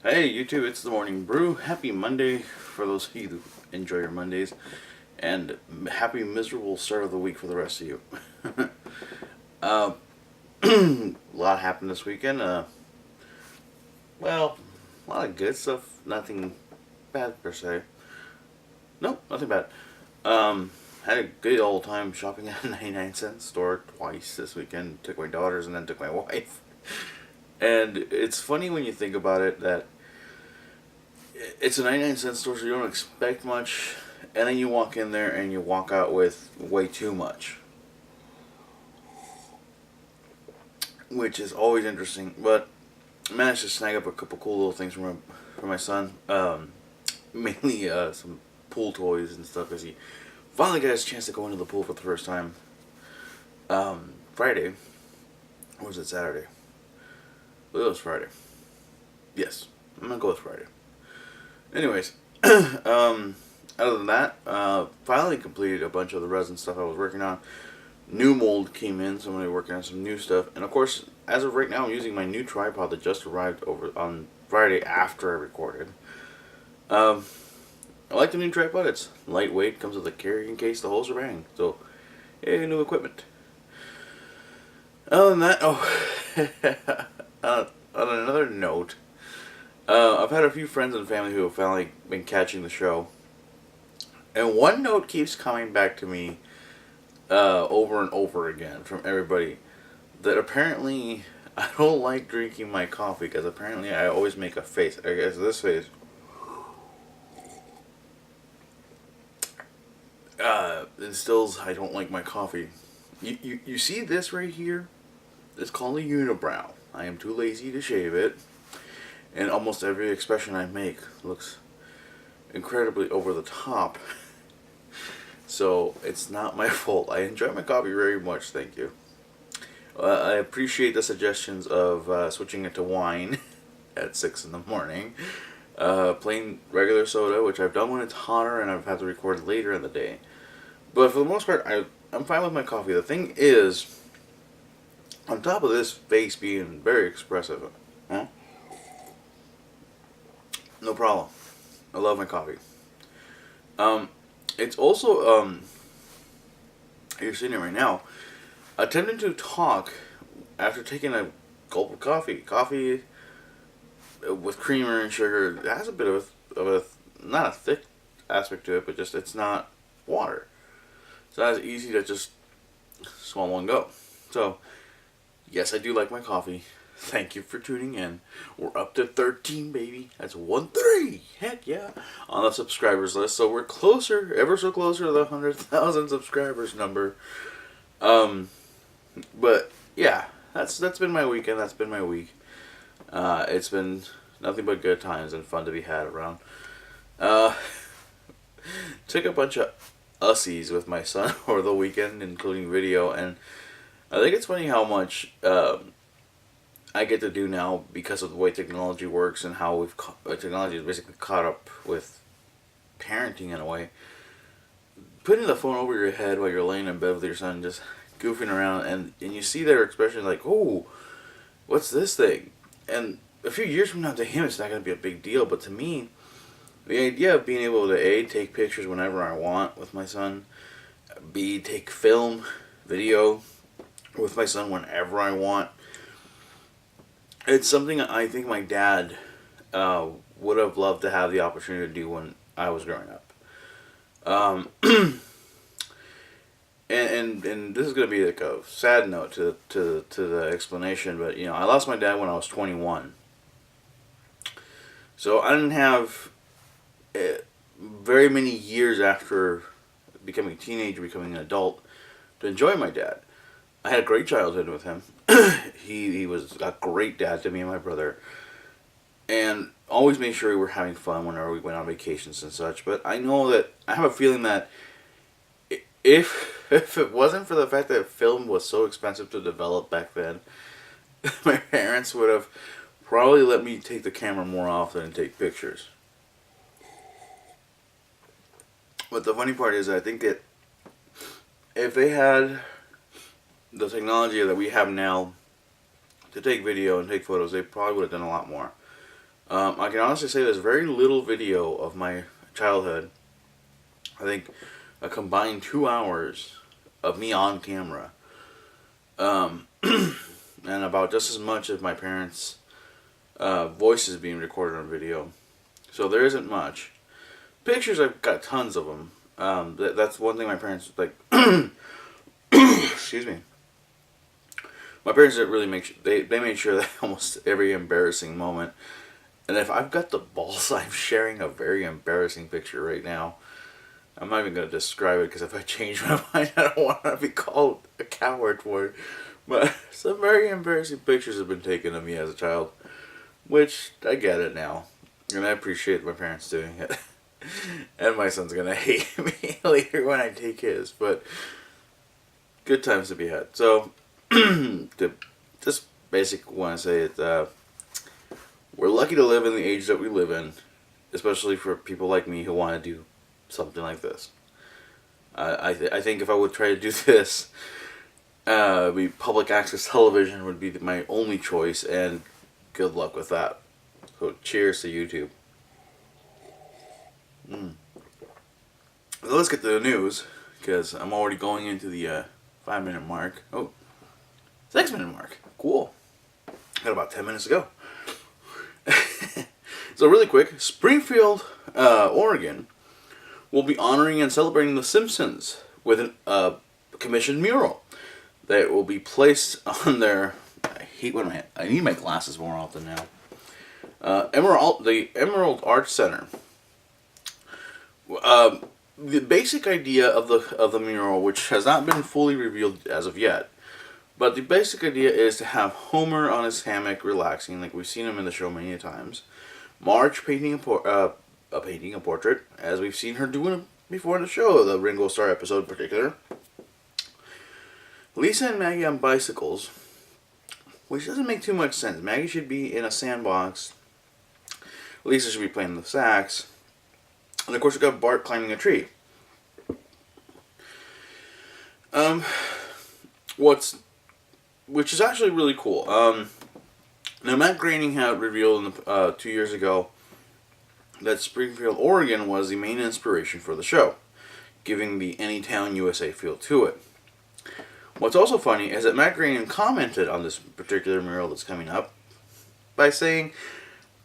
Hey YouTube, it's the Morning Brew. Happy Monday for those of you who enjoy your Mondays, and happy miserable start of the week for the rest of you. uh, a lot happened this weekend. Well, a lot of good stuff. Nothing bad per se. Nope, nothing bad. Had a good old time shopping at a 99-cent store twice this weekend. Took my daughters and then took my wife. And it's funny when you think about it that it's a 99-cent store, so you don't expect much, and then you walk in there and you walk out with way too much, which is always interesting. But I managed to snag up a couple cool little things for my son, mainly some pool toys and stuff, because he finally got his chance to go into the pool for the first time. Friday, or was it Saturday? Well, it was Friday. Yes, I'm gonna go with Friday. Anyways, other than that, finally completed a bunch of the resin stuff I was working on. New mold came in, so I'm going to be working on some new stuff. And of course, as of right now, I'm using my new tripod that just arrived over on Friday after I recorded. I like the new tripod. It's lightweight, comes with a carrying case, the whole shebang. So, hey, new equipment. Other than that, on another note, I've had a few friends and family who have finally been catching the show. And one note keeps coming back to me over and over again from everybody. That apparently I don't like drinking my coffee because apparently I always make a face. I guess this face instills I don't like my coffee. You see this right here? It's called a unibrow. I am too lazy to shave it. And almost every expression I make looks incredibly over the top. So it's not my fault. I enjoy my coffee very much, thank you. I appreciate the suggestions of switching it to wine at 6 in the morning. Plain regular soda, which I've done when it's hotter and I've had to record later in the day. But for the most part, I'm fine with my coffee. The thing is, on top of this face being very expressive, no problem. I love my coffee. It's also, you're sitting here right now, attempting to talk after taking a gulp of coffee. Coffee with creamer and sugar, it has a bit of not a thick aspect to it, but just it's not water. So it's easy to just swallow and go. So, yes, I do like my coffee. Thank you for tuning in. We're up to 13, baby. That's 1-3. Heck yeah. On the subscribers list. So we're closer, ever so closer to the 100,000 subscribers number. But yeah, that's been my weekend. That's been my week. It's been nothing but good times and fun to be had around. Took a bunch of ussies with my son over the weekend, including video, and I think it's funny how much I get to do now because of the way technology works and how technology has basically caught up with parenting in a way. Putting the phone over your head while you're laying in bed with your son, just goofing around, and you see their expression like, "Oh, what's this thing?" And a few years from now, to him, it's not going to be a big deal, but to me, the idea of being able to A, take pictures whenever I want with my son, B, take film, video with my son whenever I want. It's something I think my dad would have loved to have the opportunity to do when I was growing up. And this is going to be like a sad note to the explanation, but you know, I lost my dad when I was 21. So I didn't have very many years after becoming a teenager, becoming an adult, to enjoy my dad. I had a great childhood with him. He was a great dad to me and my brother, and always made sure we were having fun whenever we went on vacations and such. But I know that I have a feeling that if it wasn't for the fact that film was so expensive to develop back then, my parents would have probably let me take the camera more often and take pictures. But the funny part is, I think that if they had the technology that we have now to take video and take photos, they probably would have done a lot more. I can honestly say there's very little video of my childhood. I think a combined 2 hours of me on camera. And about just as much of my parents' voices being recorded on video. So there isn't much. Pictures, I've got tons of them. That's one thing my parents, like, excuse me. My parents didn't really make sure, they made sure that almost every embarrassing moment. And if I've got the balls, I'm sharing a very embarrassing picture right now. I'm not even going to describe it because if I change my mind, I don't want to be called a coward for it. But some very embarrassing pictures have been taken of me as a child, which I get it now. And I appreciate my parents doing it. And my son's going to hate me later when I take his. But good times to be had. So, just basic want to say it. We're lucky to live in the age that we live in, especially for people like me who want to do something like this. I think if I would try to do this, public access television would be my only choice, and good luck with that. So cheers to YouTube. So let's get to the news, because I'm already going into the 5-minute mark. Oh, 6-minute mark. Cool. Got about 10 minutes to go. So really quick, Springfield, Oregon will be honoring and celebrating The Simpsons with a commissioned mural that will be placed on their, I need my glasses more often now. The Emerald Art Center. The basic idea of the mural, which has not been fully revealed as of yet, but the basic idea is to have Homer on his hammock relaxing, like we've seen him in the show many times. Marge painting a portrait, as we've seen her doing before in the show, the Ringo Starr episode in particular. Lisa and Maggie on bicycles, which doesn't make too much sense. Maggie should be in a sandbox. Lisa should be playing the sax. And of course, we've got Bart climbing a tree. Which is actually really cool. Now, Matt Groening had revealed 2 years ago that Springfield, Oregon was the main inspiration for the show, giving the Anytown, USA feel to it. What's also funny is that Matt Groening commented on this particular mural that's coming up by saying,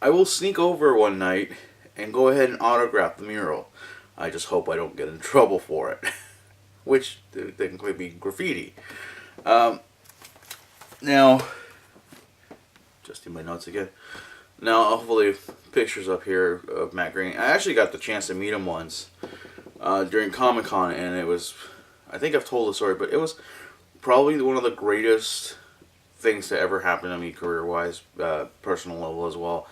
"I will sneak over one night and go ahead and autograph the mural. I just hope I don't get in trouble for it." Which technically be graffiti. Now, just in my notes again. Now, hopefully, pictures up here of Matt Groening. I actually got the chance to meet him once during Comic-Con, and it was, I think I've told the story, but it was probably one of the greatest things to ever happen to me career-wise, personal level as well.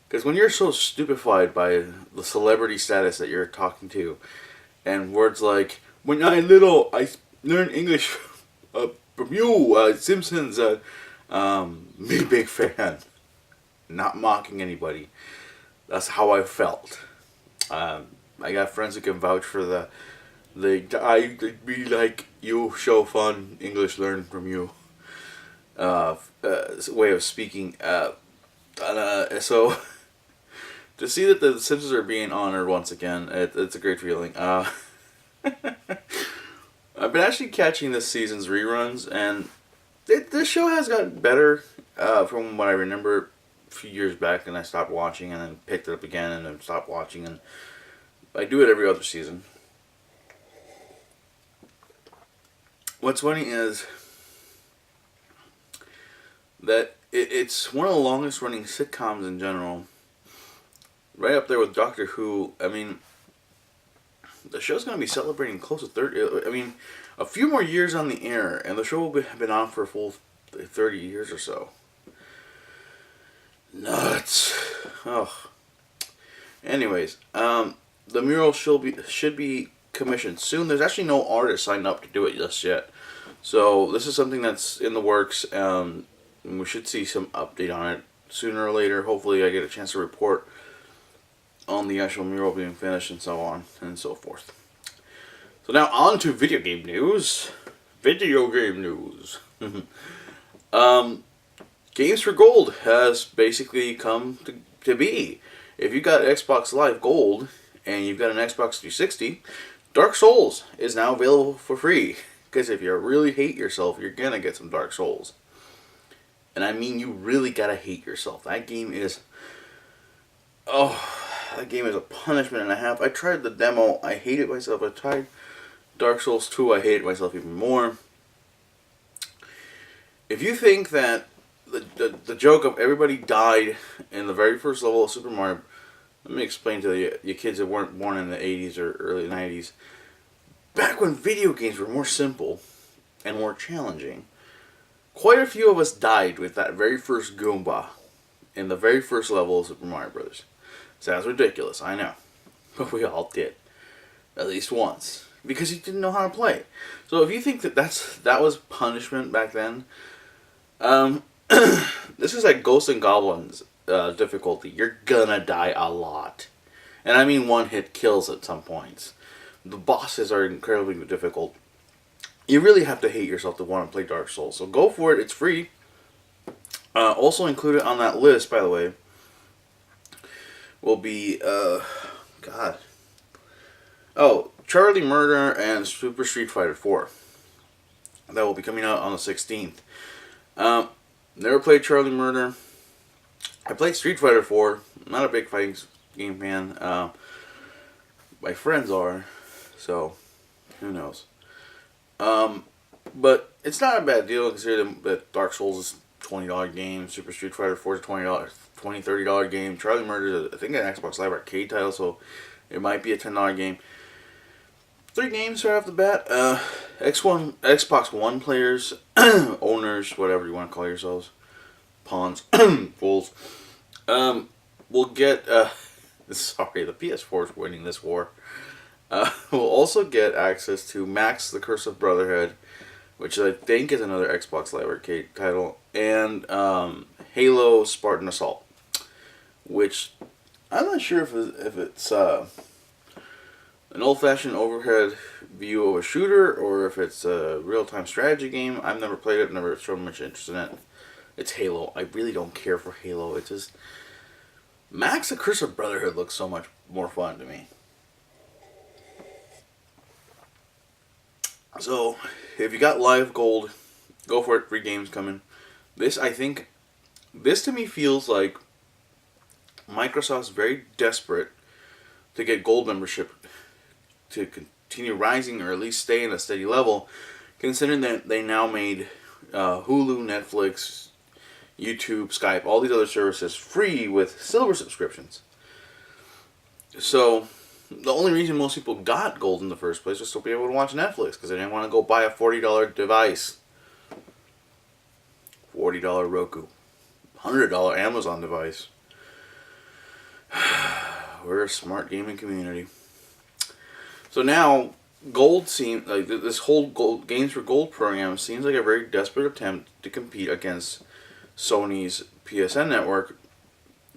Because when you're so stupefied by the celebrity status that you're talking to, and words like, "When I little, I learned English from you, Simpsons, me big fan." Not mocking anybody. That's how I felt. I got friends who can vouch for the I be like you, show fun, English learn from you way of speaking. So to see that the Simpsons are being honored once again, it's a great feeling. I've been actually catching this season's reruns, and this show has gotten better from what I remember a few years back, and I stopped watching and then picked it up again and then stopped watching, and I do it every other season. What's funny is that it's one of the longest running sitcoms in general, right up there with Doctor Who. I mean, the show's going to be celebrating close to 30, I mean, a few more years on the air, and the show will have been on for a full 30 years or so. Nuts. Oh. Anyways, the mural should be commissioned soon. There's actually no artist signed up to do it just yet. So this is something that's in the works. And we should see some update on it sooner or later. Hopefully I get a chance to report on the actual mural being finished and so on and so forth. So now on to video game news. Video game news. Games for Gold has basically come to be. If you got Xbox Live Gold and you've got an Xbox 360, Dark Souls is now available for free. Because if you really hate yourself, you're gonna get some Dark Souls. And I mean, you really gotta hate yourself. That game is... Oh, that game is a punishment and a half. I tried the demo. I hated myself. I tried Dark Souls 2. I hated myself even more. If you think that the joke of everybody died in the very first level of Super Mario... Let me explain to you kids that weren't born in the 80s or early 90s. Back when video games were more simple and more challenging, quite a few of us died with that very first Goomba in the very first level of Super Mario Bros. Sounds ridiculous, I know. But we all did. At least once. Because you didn't know how to play. So if you think that was punishment back then, this is like Ghosts and Goblins difficulty. You're gonna die a lot. And I mean one hit kills at some points. The bosses are incredibly difficult. You really have to hate yourself to want to play Dark Souls. So go for it. It's free. Also included on that list, by the way, will be, God. Oh, Charlie Murder and Super Street Fighter 4. That will be coming out on the 16th. Never played Charlie Murder. I played Street Fighter 4. Not a big fighting game fan. My friends are, so who knows. But it's not a bad deal considering that Dark Souls is a $20 game. Super Street Fighter 4 is a $30 game. Charlie Murder is, I think, an Xbox Live Arcade title, so it might be a $10 game. 3 games right off the bat. Xbox One players, owners, whatever you want to call yourselves, pawns, fools, will get, sorry, the PS4 is winning this war. We'll also get access to Max the Curse of Brotherhood, which I think is another Xbox Live Arcade title, and Halo Spartan Assault, which I'm not sure if it's an old-fashioned overhead view of a shooter or if it's a real-time strategy game. I've never played it, never shown much interest in it. It's Halo. I really don't care for Halo. It's just... Max the Curse of Brotherhood looks so much more fun to me. So, if you got Live Gold, go for it. Free games coming. This to me feels like Microsoft's very desperate to get Gold membership to continue rising or at least stay in a steady level, considering that they now made Hulu, Netflix, YouTube, Skype, all these other services free with silver subscriptions. So, the only reason most people got Gold in the first place was to be able to watch Netflix, because they didn't want to go buy a $40 device. $40 Roku. $100 Amazon device. We're a smart gaming community. So now, Gold seems like this whole Games for Gold program seems like a very desperate attempt to compete against Sony's PSN network,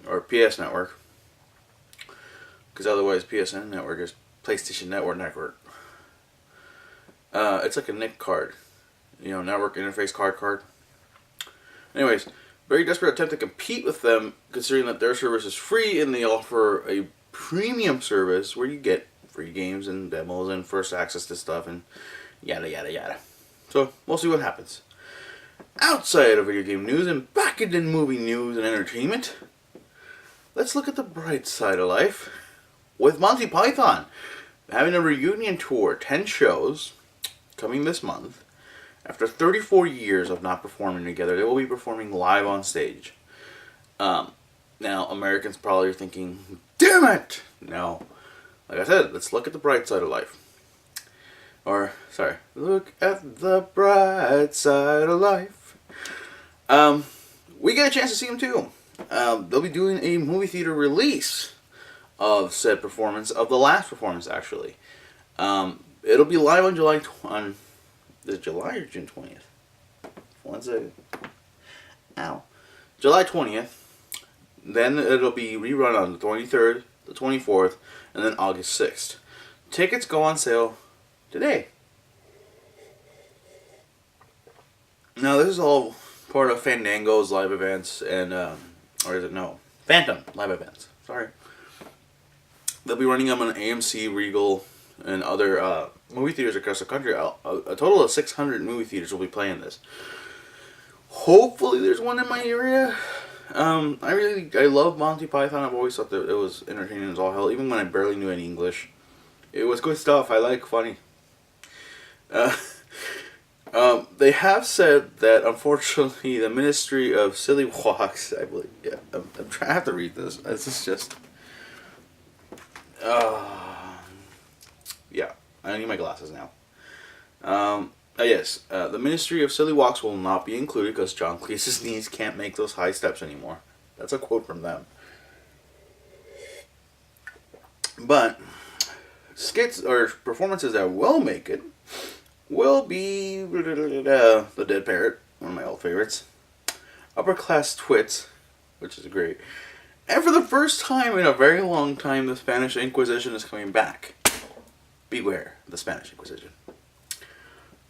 or PS network, because otherwise PSN network is PlayStation Network. It's like a NIC card, network interface card. Anyways, very desperate attempt to compete with them, considering that their service is free and they offer a premium service where you get free games and demos and first access to stuff and yada yada yada. So we'll see what happens. Outside of video game news and back into movie news and entertainment, let's look at the bright side of life with Monty Python having a reunion tour, 10 shows coming this month. After 34 years of not performing together, they will be performing live on stage. Now, Americans probably are thinking, damn it! No. Like I said, let's look at the bright side of life. Look at the bright side of life. We get a chance to see them too. They'll be doing a movie theater release of said performance, of the last performance actually. It'll be live on July is it July or June 20th? 1 second. Ow. July 20th. Then it'll be rerun on the 23rd, the 24th, and then August 6th. Tickets go on sale today. Now this is all part of Fandango's live events and, or is it no? Phantom live events. Sorry. They'll be running them on AMC, Regal, and other movie theaters across the country. A total of 600 movie theaters will be playing this. Hopefully there's one in my area. I love Monty Python. I've always thought that it was entertaining as all hell, even when I barely knew any English. It was good stuff. I like funny. They have said that, unfortunately, the Ministry of Silly Walks, I believe, yeah, I'm trying to have to read this. This is just, yeah, I need my glasses now. Yes, the Ministry of Silly Walks will not be included because John Cleese's knees can't make those high steps anymore. That's a quote from them. But skits or performances that will make it will be The Dead Parrot, one of my old favorites, Upper Class Twits, which is great, and for the first time in a very long time, the Spanish Inquisition is coming back. Beware the Spanish Inquisition.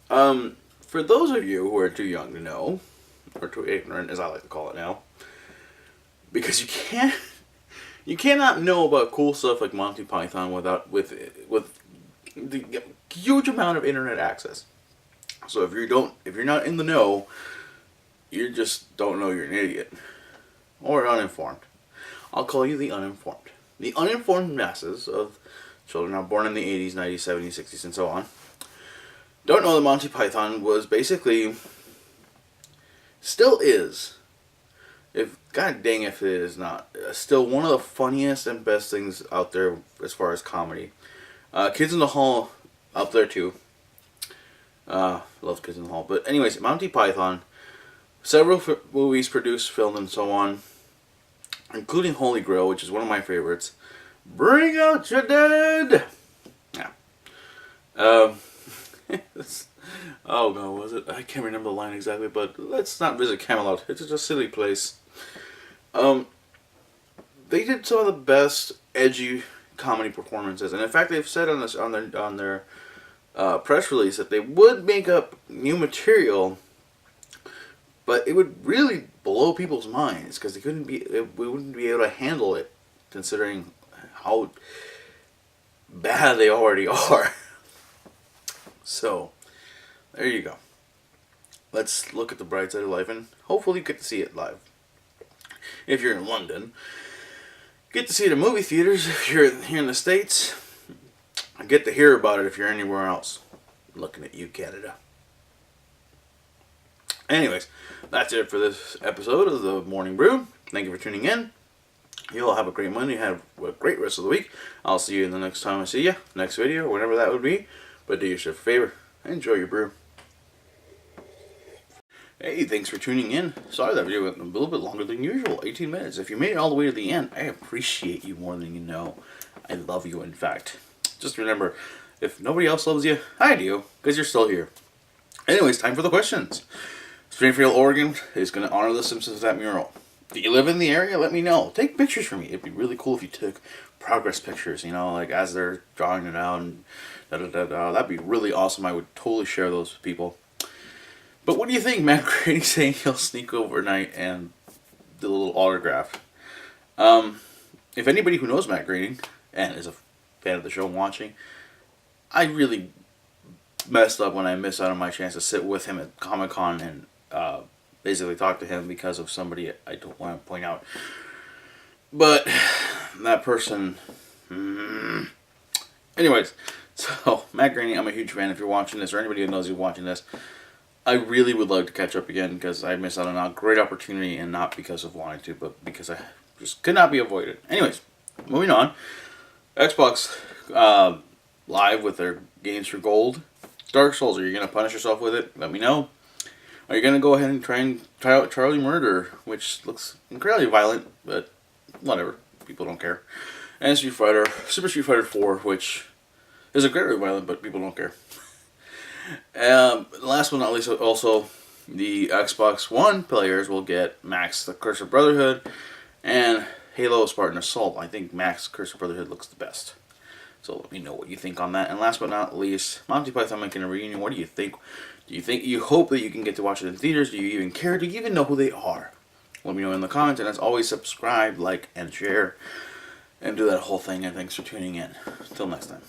For those of you who are too young to know, or too ignorant, as I like to call it now, because you cannot know about cool stuff like Monty Python with the huge amount of internet access. So if you're not in the know, you just don't know you're an idiot or uninformed. I'll call you the uninformed. The uninformed masses of children now born in the 80s, 90s, 70s, 60s, and so on don't know that Monty Python was basically, still is, if god dang if it is not, still one of the funniest and best things out there as far as comedy. Kids in the Hall up there too. Love Kids in the Hall. But anyways, Monty Python, several movies produced, filmed, and so on, including Holy Grail, which is one of my favorites. Bring out your dead! Yeah. Oh god, what was it? I can't remember the line exactly, but let's not visit Camelot. It's just a silly place. They did some of the best edgy comedy performances, and in fact, they've said on their press release that they would make up new material, but it would really blow people's minds because we wouldn't be able to handle it, considering how bad they already are. So, there you go. Let's look at the bright side of life, and hopefully you get to see it live. If you're in London, get to see it in movie theaters. If you're here in the States, get to hear about it if you're anywhere else. I'm looking at you, Canada. Anyways, that's it for this episode of the Morning Brew. Thank you for tuning in. You all have a great Monday. Have a great rest of the week. I'll see you the next time I see you. Next video, whenever that would be. But do yourself a favor. Enjoy your brew. Hey, thanks for tuning in. Sorry that video went a little bit longer than usual. 18 minutes. If you made it all the way to the end, I appreciate you more than you know. I love you, in fact. Just remember, if nobody else loves you, I do. Because you're still here. Anyways, time for the questions. Springfield, Oregon is going to honor the Simpsons that mural. Do you live in the area? Let me know. Take pictures for me. It'd be really cool if you took progress pictures, you know, like as they're drawing it out and that'd be really awesome. I would totally share those with people. But what do you think, Matt Grady saying he'll sneak overnight and do a little autograph? If anybody who knows Matt Grady and is a fan of the show and watching, I really messed up when I missed out on my chance to sit with him at Comic-Con and basically talk to him because of somebody I don't want to point out. But that person... Anyways, so Matt Grady, I'm a huge fan. If you're watching this, or anybody who knows you're watching this, I really would love to catch up again because I missed out on a great opportunity, and not because of wanting to, but because I just could not be avoided. Anyways, moving on. Xbox Live with their Games for Gold. Dark Souls, are you going to punish yourself with it? Let me know. Are you going to go ahead and try out Charlie Murder, which looks incredibly violent, but whatever. People don't care. And Super Street Fighter 4, which is incredibly violent, but people don't care. Last but not least, also, the Xbox One players will get Max the Curse of Brotherhood and Halo Spartan Assault. I think Max Curse of Brotherhood looks the best. So let me know what you think on that. And last but not least, Monty Python making a reunion. What do you think? You hope that you can get to watch it in theaters? Do you even care? Do you even know who they are? let me know in the comments. And as always, subscribe, like, and share, and do that whole thing. And thanks for tuning in. Until next time.